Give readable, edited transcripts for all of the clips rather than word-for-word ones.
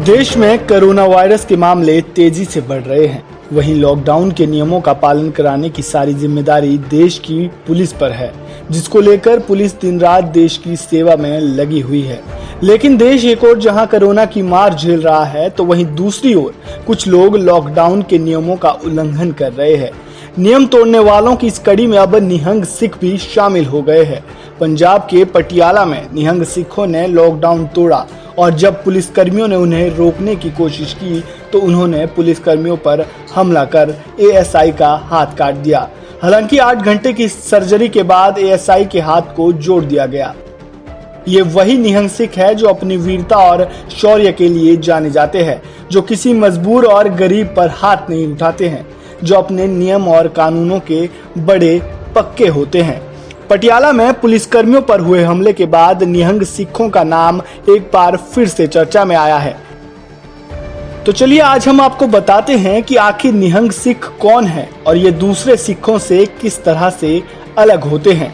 देश में corona virus के मामले तेजी से बढ़ रहे हैं। वहीं लॉकडाउन के नियमों का पालन कराने की सारी जिम्मेदारी देश की पुलिस पर है, जिसको लेकर पुलिस दिन रात देश की सेवा में लगी हुई है। लेकिन देश एक ओर जहां कोरोना की मार झेल रहा है, तो वहीं दूसरी ओर कुछ लोग लॉकडाउन के नियमों का उल्लंघन कर रहे हैं। नियम तोड़ने वालों की इस कड़ी में अब निहंग सिख भी शामिल हो गए हैं। पंजाब के पटियाला में निहंग सिखों ने लॉकडाउन तोड़ा और जब पुलिसकर्मियों ने उन्हें रोकने की कोशिश की तो उन्होंने पुलिसकर्मियों पर हमला कर एएसआई का हाथ काट दिया। हालांकि 8 घंटे की सर्जरी के बाद एएसआई के हाथ को जोड़ दिया गया। ये वही निहंग सिख है जो अपनी वीरता और शौर्य के लिए जाने जाते हैं, जो किसी मजबूर और गरीब पर हाथ नहीं उठाते हैं, जो अपने नियम और कानूनों के बड़े पक्के होते हैं। पटियाला में पुलिसकर्मियों पर हुए हमले के बाद निहंग सिखों का नाम एक बार फिर से चर्चा में आया है। तो चलिए आज हम आपको बताते हैं कि आखिर निहंग सिख कौन है और ये दूसरे सिखों से किस तरह से अलग होते हैं।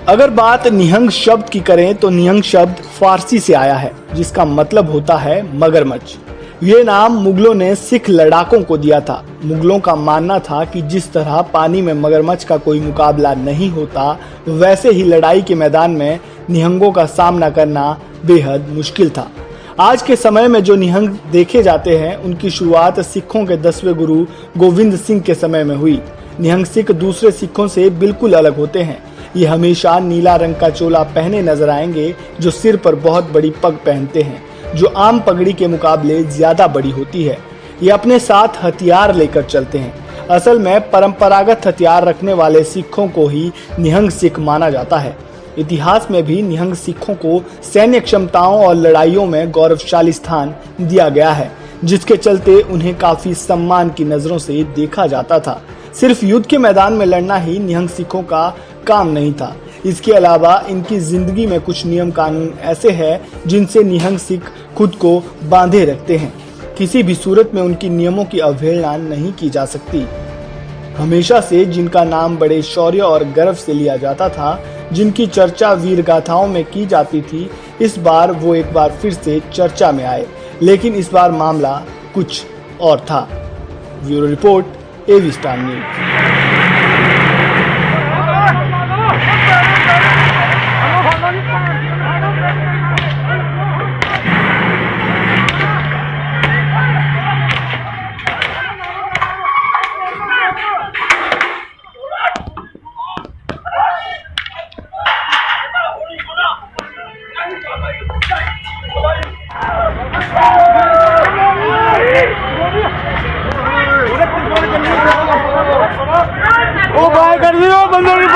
अगर बात निहंग शब्द की करें तो निहंग शब्द फारसी से आया है, जिसका मतलब होता है मगरमच्छ। ये नाम मुगलों ने सिख लड़ाकों को दिया था। मुगलों का मानना था कि जिस तरह पानी में मगरमच्छ का कोई मुकाबला नहीं होता, वैसे ही लड़ाई के मैदान में निहंगों का सामना करना बेहद मुश्किल था। आज के समय में जो निहंग देखे जाते हैं, उनकी शुरुआत सिखों के 10वें गुरु गोविंद सिंह के समय में हुई। निहंग सिख दूसरे सिखों से बिल्कुल अलग होते हैं। ये हमेशा नीला रंग का चोला पहने नजर आएंगे, जो सिर पर बहुत बड़ी पग पहनते हैं, जो आम पगड़ी के मुकाबले ज्यादा बड़ी होती है। ये अपने साथ हथियार लेकर चलते हैं। असल में परंपरागत हथियार रखने वाले सिखों को ही निहंग सिख माना जाता है। इतिहास में भी निहंग सिखों को सैन्य क्षमताओं और लड़ाइयों में गौरवशाली स्थान दिया गया है, जिसके चलते उन्हें काफी सम्मान की नजरों से देखा जाता था। सिर्फ युद्ध के मैदान में लड़ना ही निहंग सिखों का काम नहीं था। इसके अलावा इनकी जिंदगी में कुछ नियम कानून ऐसे हैं जिनसे निहंग सिख खुद को बांधे रखते हैं। किसी भी सूरत में उनकी नियमों की अवहेलना नहीं की जा सकती। हमेशा से जिनका नाम बड़े शौर्य और गर्व से लिया जाता था, जिनकी चर्चा वीर गाथाओं में की जाती थी, इस बार वो एक बार फिर से चर्चा में आए। लेकिन इस बार मामला कुछ और था। ब्यूरो रिपोर्ट, एवी स्टार न्यूज। ओ भाई कर दियो बंदों की